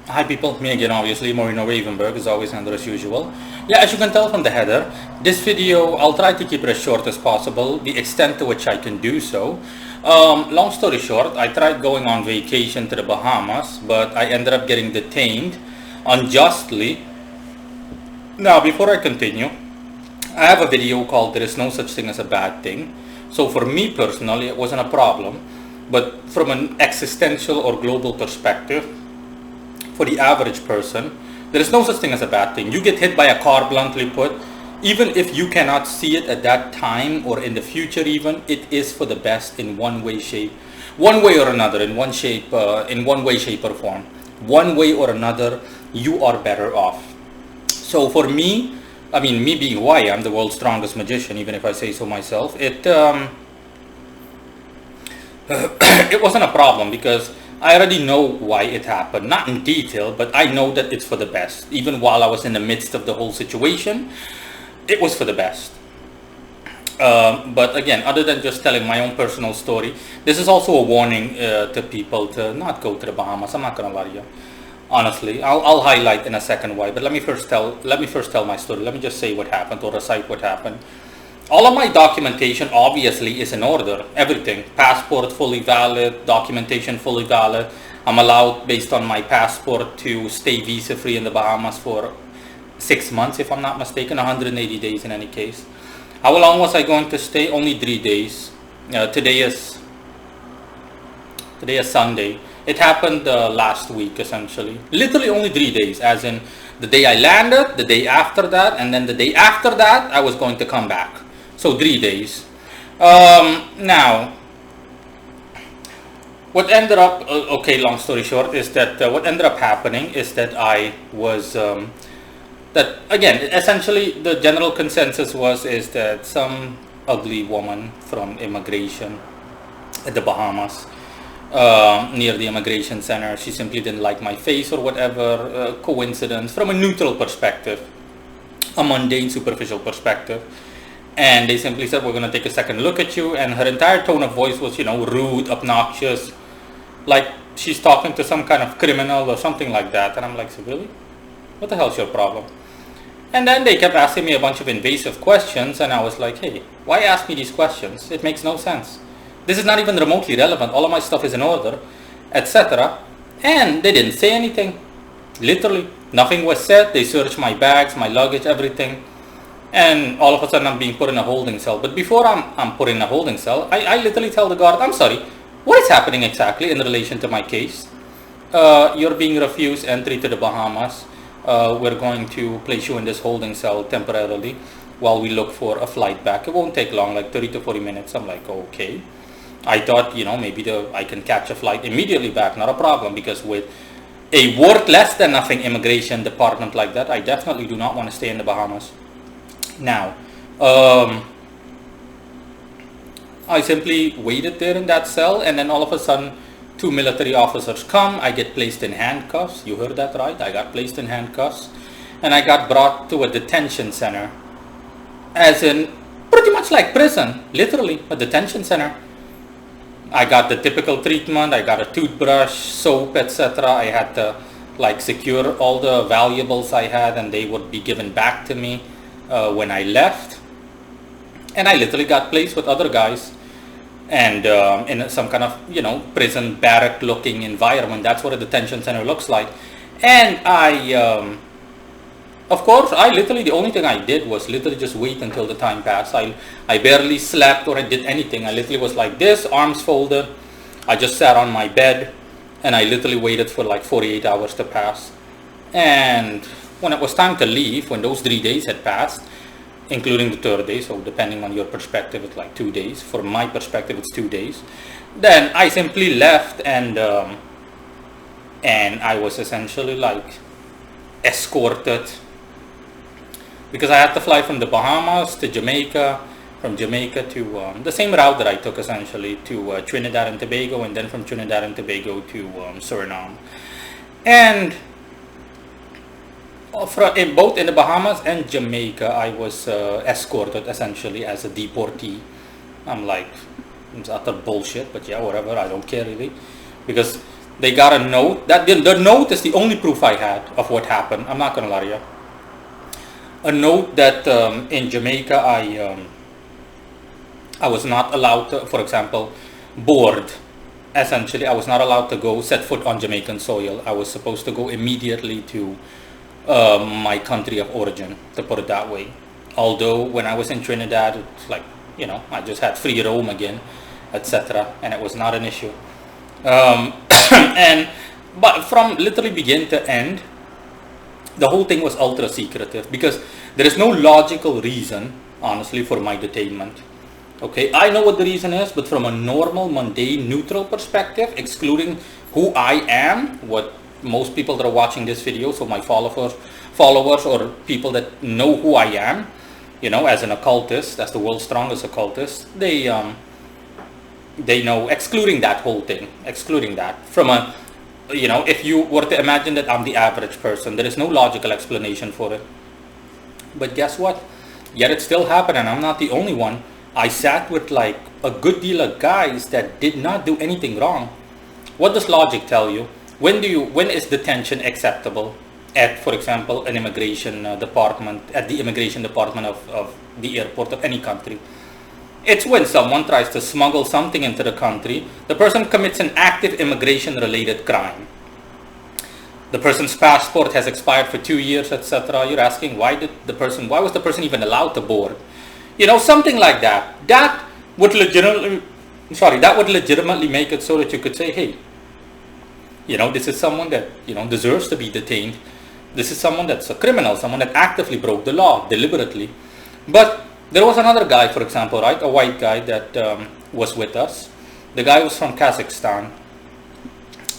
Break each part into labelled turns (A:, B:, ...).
A: Hi people, me again obviously, Moreno Ravenberg is always under as usual. Yeah, as you can tell from the header, this video I'll try to keep it as short as possible, the extent to which I can do so. Long story short, I tried going on vacation to the Bahamas, but I ended up getting detained unjustly. Now before I continue, I have a video called There is no such thing as a bad thing. So for me personally, it wasn't a problem, but from an existential or global perspective, for the average person, there is no such thing as a bad thing. You get hit by a car, bluntly put, even if you cannot see it at that time or in the future even, it is for the best in one way or another, in one way, shape or form. One way or another, you are better off. So for me, I mean, me being who I am, the world's strongest magician, even if I say so myself, it wasn't a problem because I already know why it happened. Not in detail, but I know that it's for the best. Even while I was in the midst of the whole situation, it was for the best. But again, other than just telling my own personal story, this is also a warning to people to not go to the Bahamas. I'm not gonna lie to you. Honestly, I'll highlight in a second why. But let me first tell my story. Let me just say what happened or recite what happened. All of my documentation obviously is in order. Everything. Passport fully valid, documentation fully valid. I'm allowed, based on my passport, to stay visa free in the Bahamas for 6 months, if I'm not mistaken, 180 days in any case. How long was I going to stay? Only 3 days. Today is Sunday. It happened last week, essentially. Literally only 3 days, as in the day I landed, the day after that, and then the day after that, I was going to come back. So 3 days. Now, what ended up, okay, long story short, is that what ended up happening is that I was, that again, essentially the general consensus is that some ugly woman from immigration at the Bahamas, near the immigration center, she simply didn't like my face or whatever, coincidence, from a neutral perspective, a mundane, superficial perspective. And they simply said, we're going to take a second look at you. And her entire tone of voice was, rude, obnoxious, like she's talking to some kind of criminal or something like that. And I'm like, so really? What the hell's your problem? And then they kept asking me a bunch of invasive questions. And I was like, hey, why ask me these questions? It makes no sense. This is not even remotely relevant. All of my stuff is in order, etc. And they didn't say anything. Literally, nothing was said. They searched my bags, my luggage, everything. And all of a sudden I'm being put in a holding cell. But before I'm put in a holding cell, I literally tell the guard, I'm sorry, what is happening exactly in relation to my case? You're being refused entry to the Bahamas. We're going to place you in this holding cell temporarily while we look for a flight back. It won't take long, like 30 to 40 minutes. I'm like, okay. I thought, maybe I can catch a flight immediately back, not a problem, because with a worth less than nothing immigration department like that, I definitely do not want to stay in the Bahamas. Now, I simply waited there in that cell, and then all of a sudden, 2 military officers come. I get placed in handcuffs. You heard that right? I got placed in handcuffs, and I got brought to a detention center, as in pretty much like prison, literally a detention center. I got the typical treatment. I got a toothbrush, soap, etc. I had to secure all the valuables I had, and they would be given back to me when I left. And I literally got placed with other guys, and in some kind of prison barrack looking environment. That's what a detention center looks like. And of course, the only thing I did was literally just wait until the time passed. I barely slept or I did anything. I literally was like this, arms folded. I just sat on my bed, and I literally waited for like 48 hours to pass. And when it was time to leave, when those 3 days had passed, including the third day, so depending on your perspective, it's like 2 days. For my perspective, it's 2 days. Then I simply left, and I was essentially escorted, because I had to fly from the Bahamas to Jamaica, from Jamaica to the same route that I took essentially to Trinidad and Tobago, and then from Trinidad and Tobago to Suriname. And both in the Bahamas and Jamaica, I was escorted essentially as a deportee. I'm like, it's utter bullshit, but yeah, whatever, I don't care really. Because They got a note. That the note is the only proof I had of what happened. I'm not gonna lie to you. A note that in Jamaica I was not allowed to, for example, board. Essentially, I was not allowed to go set foot on Jamaican soil. I was supposed to go immediately to my country of origin, to put it that way. Although when I was in Trinidad, it's like, I just had free roam again, etc., and it was not an issue. And but from literally begin to end, the whole thing was ultra secretive because there is no logical reason, honestly, for my detainment. Okay, I know what the reason is, but from a normal, mundane, neutral perspective, excluding who I am, what most people that are watching this video, so my followers or people that know who I am, as an occultist, as the world's strongest occultist, they know, excluding that whole thing, excluding that from a, if you were to imagine that I'm the average person, there is no logical explanation for it. But guess what? Yet it still happened, and I'm not the only one. I sat with like a good deal of guys that did not do anything wrong. What does logic tell you? When is detention acceptable at, for example, an immigration department, at the immigration department of the airport of any country? It's when someone tries to smuggle something into the country, the person commits an active immigration related crime. The person's passport has expired for 2 years, etc. You're asking why was the person even allowed to board? Something like that. That would legitimately make it so that you could say, hey, this is someone that, deserves to be detained. This is someone that's a criminal, someone that actively broke the law deliberately. But there was another guy, for example, right? A white guy that was with us. The guy was from Kazakhstan.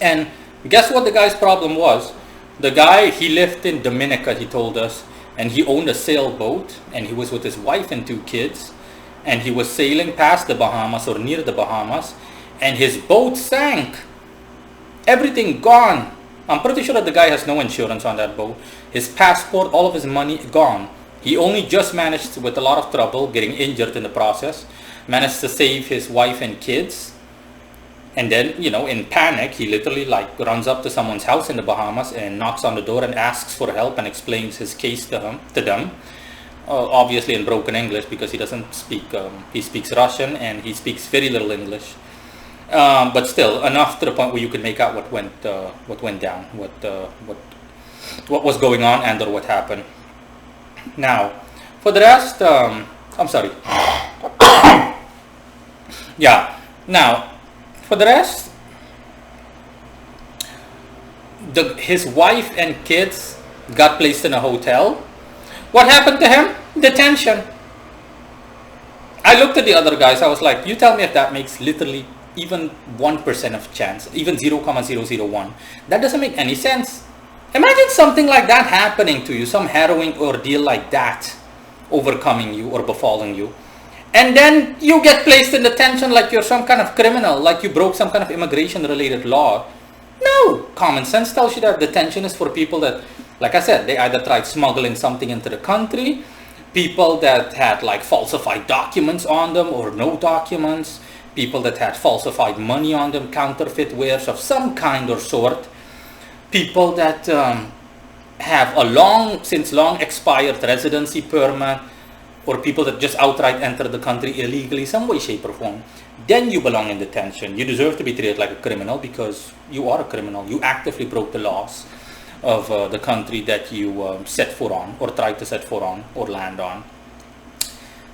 A: And guess what the guy's problem was? The guy, he lived in Dominica, he told us. And he owned a sailboat, and he was with his wife and 2 kids, and he was sailing past the Bahamas or near the Bahamas, and his boat sank. Everything gone. I'm pretty sure that the guy has no insurance on that boat. His passport, all of his money gone. He only just managed, with a lot of trouble, getting injured in the process, managed to save his wife and kids. And then, in panic, he literally runs up to someone's house in the Bahamas and knocks on the door and asks for help and explains his case to them. Obviously in broken English, because he doesn't speak, he speaks Russian and he speaks very little English. But still, enough to the point where you can make out what went down, what was going on and or what happened. Now, for the rest, I'm sorry. Yeah, now, for the rest, his wife and kids got placed in a hotel. What happened to him? Detention. I looked at the other guys. I was like, you tell me if that makes literally even 1% of chance, even 0.001. That doesn't make any sense. Imagine something like that happening to you, some harrowing ordeal like that overcoming you or befalling you. And then you get placed in detention like you're some kind of criminal, like you broke some kind of immigration-related law. No! Common sense tells you that detention is for people that, like I said, they either tried smuggling something into the country, people that had falsified documents on them or no documents, people that had falsified money on them, counterfeit wares of some kind or sort, people that have a since long expired residency permit, or people that just outright enter the country illegally, some way, shape or form, then you belong in detention. You deserve to be treated like a criminal because you are a criminal. You actively broke the laws of the country that you set foot on or tried to set foot on or land on.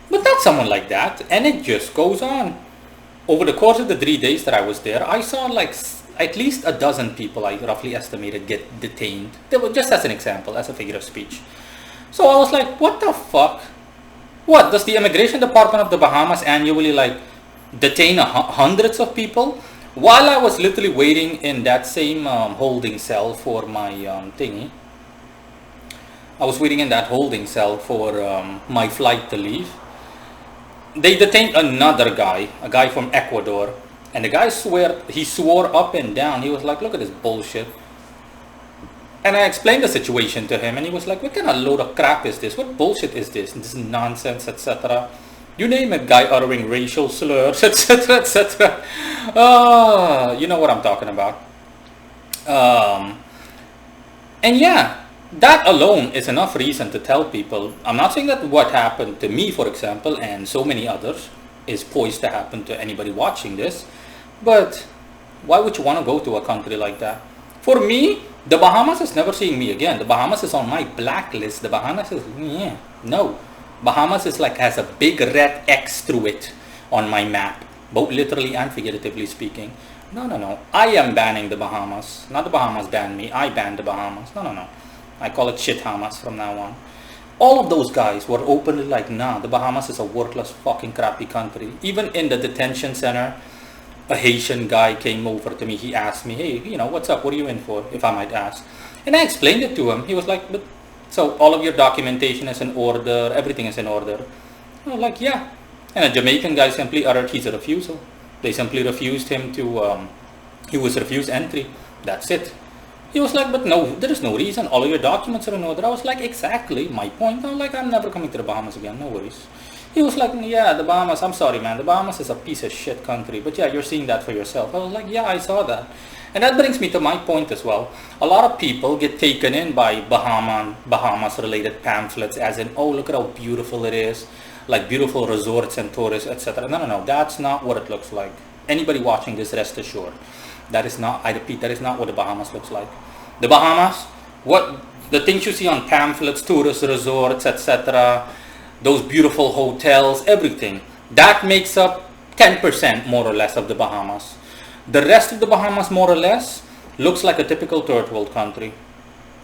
A: But not someone like that, and it just goes on. Over the course of the 3 days that I was there, I saw at least a dozen people, I roughly estimated, get detained. They were just as an example, as a figure of speech. So I was like, what the fuck? What, does the immigration department of the Bahamas annually detain hundreds of people? While I was literally waiting in that same holding cell for my thingy, I was waiting in that holding cell for my flight to leave. They detained another guy, a guy from Ecuador, and the guy swore up and down. He was like, look at this bullshit. And I explained the situation to him, and he was like, what kind of load of crap is this? What bullshit is this? This is nonsense, etc. You name it, guy uttering racial slurs, etc., etc. You know what I'm talking about. Um, and yeah, that alone is enough reason to tell people. I'm not saying that what happened to me, for example, and so many others is poised to happen to anybody watching this, but why would you want to go to a country like that? For me, the Bahamas is never seeing me again. The Bahamas is on my blacklist. The Bahamas is, yeah, no. Bahamas is like has a big red X through it on my map, both literally and figuratively speaking. No, no, no. I am banning the Bahamas. Not the Bahamas ban me. I ban the Bahamas. No, no, no. I call it shit Hamas from now on. All of those guys were openly like, nah, the Bahamas is a worthless fucking crappy country. Even in the detention center, a Haitian guy came over to me. He asked me, hey, what's up? What are you in for, if I might ask? And I explained it to him. He was like, but so all of your documentation is in order, everything is in order. I was like, yeah. And a Jamaican guy simply uttered, he's a refusal. They simply refused him to, he was refused entry. That's it. He was like, but no, there is no reason. All of your documents are in order. I was like, exactly my point. I was like, I'm never coming to the Bahamas again. No worries. He was like, yeah, the Bahamas, I'm sorry, man. The Bahamas is a piece of shit country. But yeah, you're seeing that for yourself. I was like, yeah, I saw that. And that brings me to my point as well. A lot of people get taken in by Bahamas-related pamphlets as in, oh, look at how beautiful it is. Like beautiful resorts and tourists, etc. No, no, no. That's not what it looks like. Anybody watching this, rest assured. That is not, I repeat, that is not what the Bahamas looks like. The Bahamas, the things you see on pamphlets, tourist resorts, etc., those beautiful hotels, everything, that makes up 10% more or less of the Bahamas. The rest of the Bahamas, more or less, looks like a typical third world country.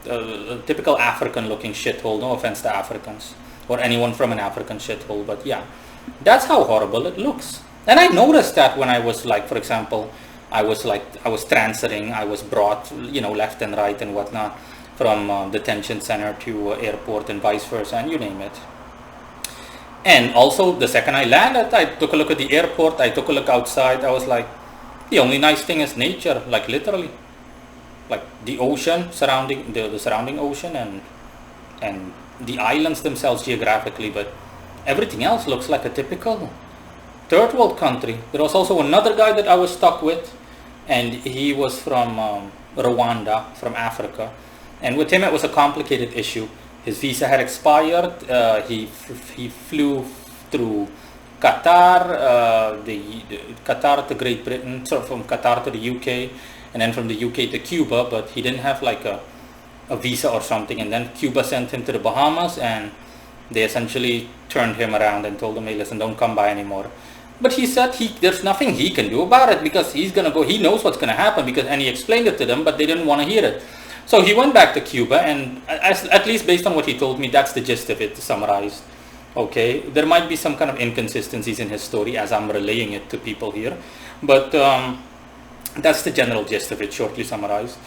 A: A typical African looking shithole, no offense to Africans or anyone from an African shithole, but yeah, that's how horrible it looks. And I noticed that when I was like, for example, I was transferring, I was brought, left and right and whatnot from detention center to airport and vice versa, and you name it. And also the second I landed, I took a look at the airport, I took a look outside, I was like, the only nice thing is nature, like literally. Like the ocean surrounding, the surrounding ocean and the islands themselves geographically, but everything else looks like a typical third world country. There was also another guy that I was stuck with, and he was from Rwanda, from Africa, and with him it was a complicated issue. His visa had expired. He flew through Qatar, Qatar to Great Britain, so from Qatar to the UK, and then from the UK to Cuba, but he didn't have like a visa or something, and then Cuba sent him to the Bahamas, and they essentially turned him around and told him, hey, listen, don't come by anymore. But he said there's nothing he can do about it because he's going to go, he knows what's going to happen, and he explained it to them, but they didn't want to hear it. So he went back to Cuba, and at least based on what he told me, that's the gist of it, summarized. Okay, there might be some kind of inconsistencies in his story as I'm relaying it to people here, but that's the general gist of it, shortly summarized.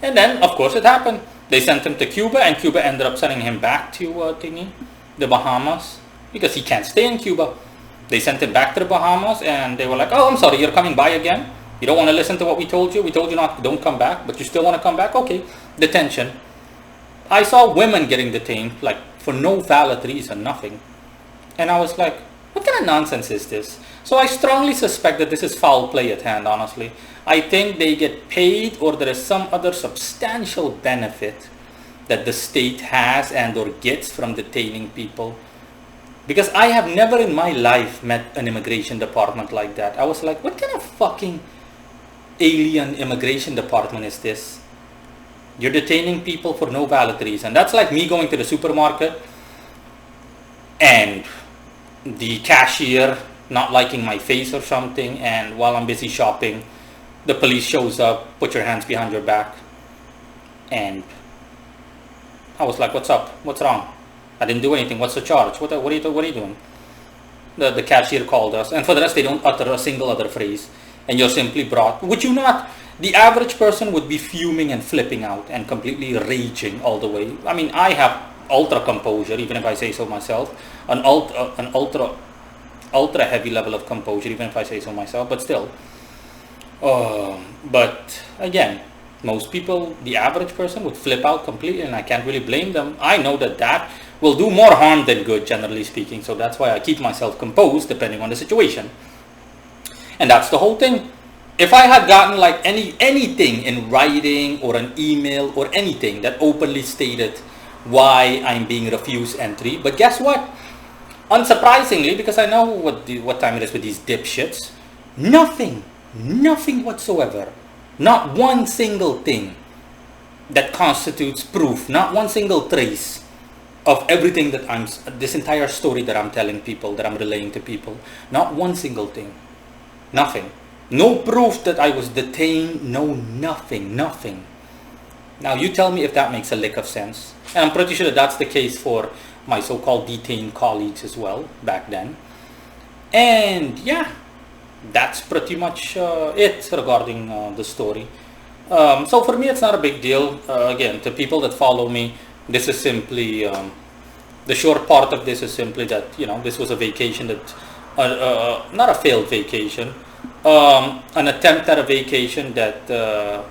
A: And then, of course, it happened. They sent him to Cuba, and Cuba ended up sending him back to the Bahamas, because he can't stay in Cuba. They sent him back to the Bahamas, and they were like, oh, I'm sorry, you're coming by again? You don't want to listen to what we told you? We told you don't come back, but you still want to come back? Okay, detention. I saw women getting detained, like, for no valid reason, nothing. And I was like, what kind of nonsense is this? So I strongly suspect that this is foul play at hand, honestly. I think they get paid, or there is some other substantial benefit that the state has and or gets from detaining people. Because I have never in my life met an immigration department like that. I was like, what kind of fucking alien immigration department is this? You're detaining people for no valid reason. That's like me going to the supermarket and the cashier not liking my face or something, and while I'm busy shopping, the police shows up, put your hands behind your back, and I was like, what's up? What's wrong? I didn't do anything. What's the charge? What are you doing? The cashier called us, and for the rest, they don't utter a single other phrase, and you're simply brought. Would you not? The average person would be fuming and flipping out and completely raging all the way. I mean, I have ultra composure, even if I say so myself, an ultra heavy level of composure, even if I say so myself, but still. But again, most people, the average person, would flip out completely, and I can't really blame them. I know that will do more harm than good, generally speaking, so that's why I keep myself composed depending on the situation. And that's the whole thing. If I had gotten like anything in writing or an email or anything that openly stated why I'm being refused entry, but guess what? Unsurprisingly, because I know what time it is with these dipshits, nothing whatsoever, not one single thing that constitutes proof, not one single trace of everything that this entire story that I'm telling people, that I'm relaying to people, not one single thing, nothing. No proof that I was detained, no nothing. Now you tell me if that makes a lick of sense. And I'm pretty sure that that's the case for my so-called detained colleagues as well back then. And yeah, that's pretty much it regarding the story. So for me, it's not a big deal. Again, to people that follow me, this is simply the short part of this is simply that this was a vacation that not a failed vacation, an attempt at a vacation that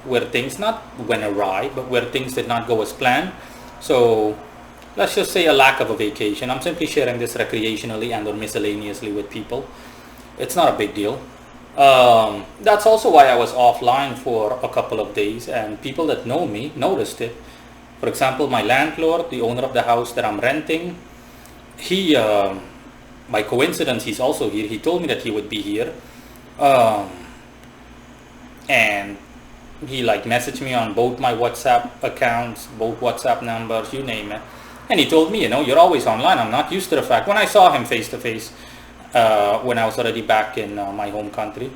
A: where things not went awry, but where things did not go as planned. So let's just say a lack of a vacation. I'm simply sharing this recreationally and or miscellaneously with people. It's not a big deal. That's also why I was offline for a couple of days, and people that know me noticed it. For example, my landlord, the owner of the house that I'm renting, he, by coincidence, he's also here. He told me that he would be here. And he like messaged me on both my WhatsApp accounts, both WhatsApp numbers, you name it. And he told me, you're always online. I'm not used to the fact. When I saw him face to face, when I was already back in my home country,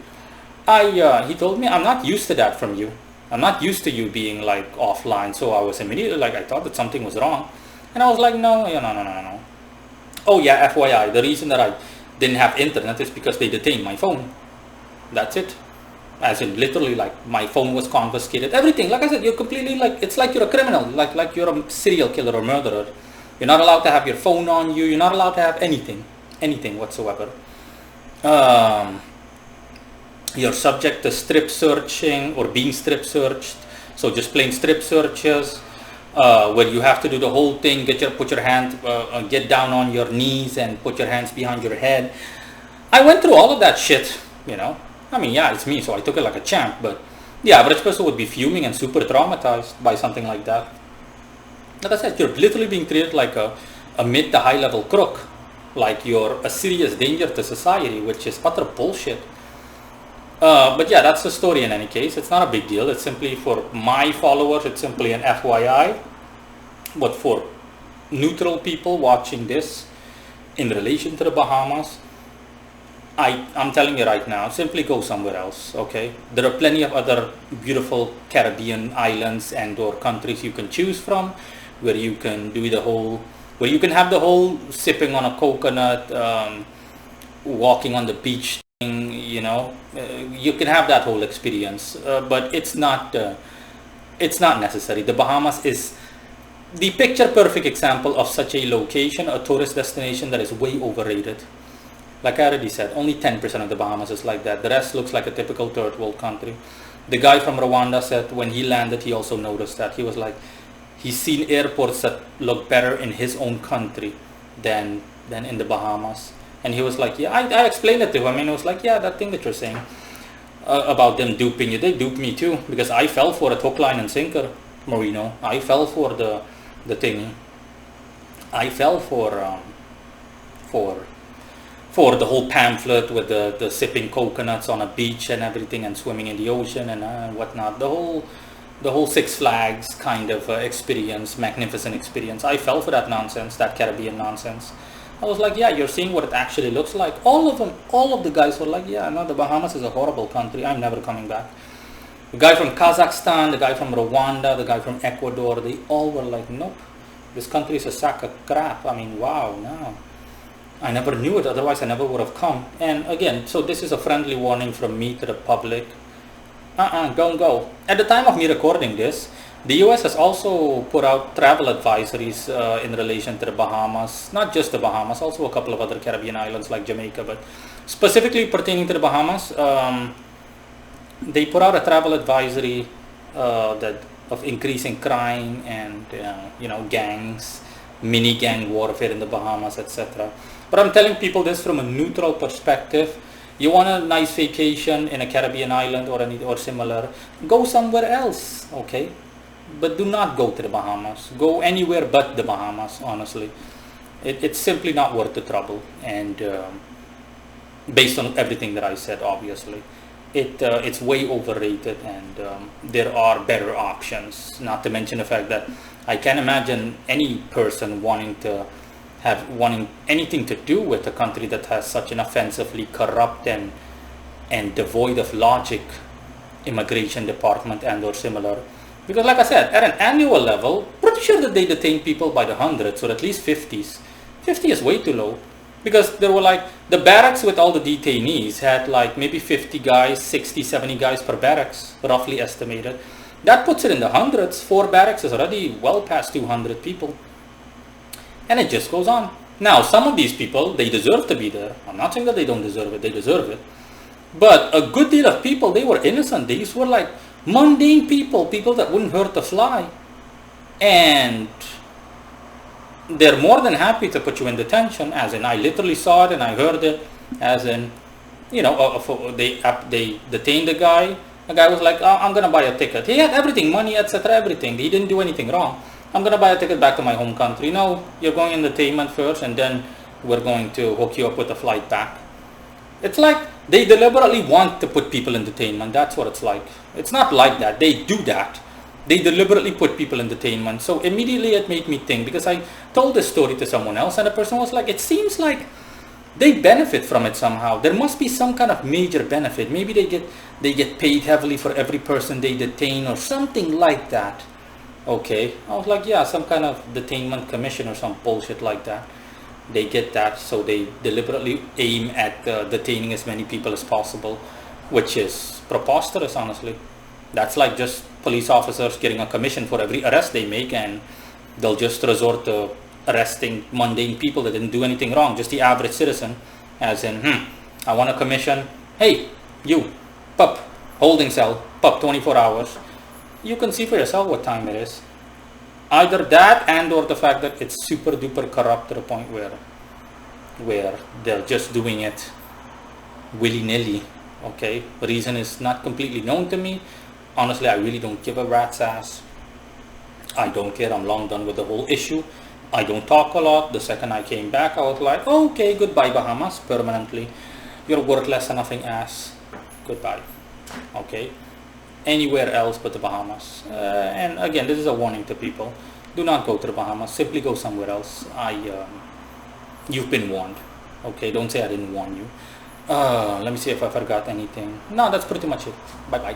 A: he told me, I'm not used to that from you. I'm not used to you being like offline. So I was immediately like, I thought that something was wrong. And I was like, no. Oh yeah, FYI, the reason that I didn't have internet is because they detained my phone. That's it. As in literally, like, my phone was confiscated, everything. Like I said, you're completely like, it's like you're a criminal, like you're a serial killer or murderer. You're not allowed to have your phone on you. You're not allowed to have anything whatsoever. You're subject to strip searching or being strip searched. So just plain strip searches, where you have to do the whole thing, put your hand, get down on your knees and put your hands behind your head. I went through all of that shit, I mean, yeah, it's me, so I took it like a champ, but the average person would be fuming and super traumatized by something like that. Like I said, you're literally being treated like a mid to high level crook, like you're a serious danger to society, which is utter bullshit. But yeah, that's the story in any case. It's not a big deal. It's simply for my followers, it's simply an FYI. But for neutral people watching this in relation to the Bahamas, I'm telling you right now, simply go somewhere else, okay? There are plenty of other beautiful Caribbean islands and or countries you can choose from, where you can do where you can have the whole sipping on a coconut, walking on the beach thing, you can have that whole experience, but it's not necessary. The Bahamas is the picture perfect example of such a location, a tourist destination that is way overrated. Like I already said, only 10% of the Bahamas is like that. The rest looks like a typical third world country. The guy from Rwanda said when he landed, he also noticed that. He was like, he's seen airports that look better in his own country than in the Bahamas. And he was like, yeah, I explained it to him, and he was like, yeah, that thing that you're saying about them duping you, they duped me too, because I fell for it hook, line, and sinker, Marino. I fell for the thing. I fell for the whole pamphlet with the sipping coconuts on a beach and everything, and swimming in the ocean and whatnot. The whole Six Flags kind of experience, magnificent experience. I fell for that nonsense, that Caribbean nonsense. I was like, yeah, you're seeing what it actually looks like. All of the guys were like, yeah, no, the Bahamas is a horrible country. I'm never coming back. The guy from Kazakhstan, the guy from Rwanda, the guy from Ecuador, they all were like, nope, this country is a sack of crap. I mean, wow, no. I never knew it, otherwise I never would have come. And again, so this is a friendly warning from me to the public. Don't go. At the time of me recording this, the US has also put out travel advisories in relation to the Bahamas. Not just the Bahamas, also a couple of other Caribbean islands like Jamaica, but specifically pertaining to the Bahamas, they put out a travel advisory of increasing crime and gangs, mini gang warfare in the Bahamas, etc. But I'm telling people this from a neutral perspective. You want a nice vacation in a Caribbean island or similar, go somewhere else, okay? But do not go to the Bahamas. Go anywhere but the Bahamas, honestly. It's simply not worth the trouble. And based on everything that I said, obviously, it's way overrated, and there are better options. Not to mention the fact that I can't imagine any person wanting anything to do with a country that has such an offensively corrupt and devoid of logic immigration department and or similar. Because like I said, at an annual level, pretty sure that they detain people by the hundreds or at least 50s. 50 is way too low. Because there were like, the barracks with all the detainees had like maybe 50 guys, 60, 70 guys per barracks, roughly estimated. That puts it in the hundreds. 4 barracks is already well past 200 people. And it just goes on. Now, some of these people, they deserve to be there. I'm not saying that they don't deserve it, they deserve it. But a good deal of people, they were innocent. These were like mundane people, people that wouldn't hurt a fly. And they're more than happy to put you in detention, as in I literally saw it and I heard it, as in, they detained the guy. The guy was like, oh, I'm going to buy a ticket. He had everything, money, etc., everything. He didn't do anything wrong. I'm going to buy a ticket back to my home country. No, you're going in detainment first, and then we're going to hook you up with a flight back. It's like they deliberately want to put people in detainment. That's what it's like. It's not like that. They do that. They deliberately put people in detainment. So immediately it made me think, because I told this story to someone else, and the person was like, it seems like they benefit from it somehow. There must be some kind of major benefit. Maybe they get paid heavily for every person they detain or something like that. Okay. I was like, yeah, some kind of detainment commission or some bullshit like that. They get that, so they deliberately aim at detaining as many people as possible, which is preposterous, honestly. That's like just police officers getting a commission for every arrest they make, and they'll just resort to arresting mundane people that didn't do anything wrong, just the average citizen, as in, I want a commission. Hey, you, pup, holding cell, pup, 24 hours. You can see for yourself what time it is. Either that and or the fact that it's super duper corrupt to the point where they're just doing it willy-nilly. Okay, the reason is not completely known to me. Honestly, I really don't give a rat's ass. I don't care. I'm long done with the whole issue. I don't talk a lot. The second I came back, I was like, okay, goodbye Bahamas, permanently. You're worthless and nothing ass. Goodbye. Okay. Anywhere else but the Bahamas. And again, this is a warning to people. Do not go to the Bahamas. Simply go somewhere else. You've been warned. Okay, don't say I didn't warn you. Let me see if I forgot anything. No, that's pretty much it. Bye bye.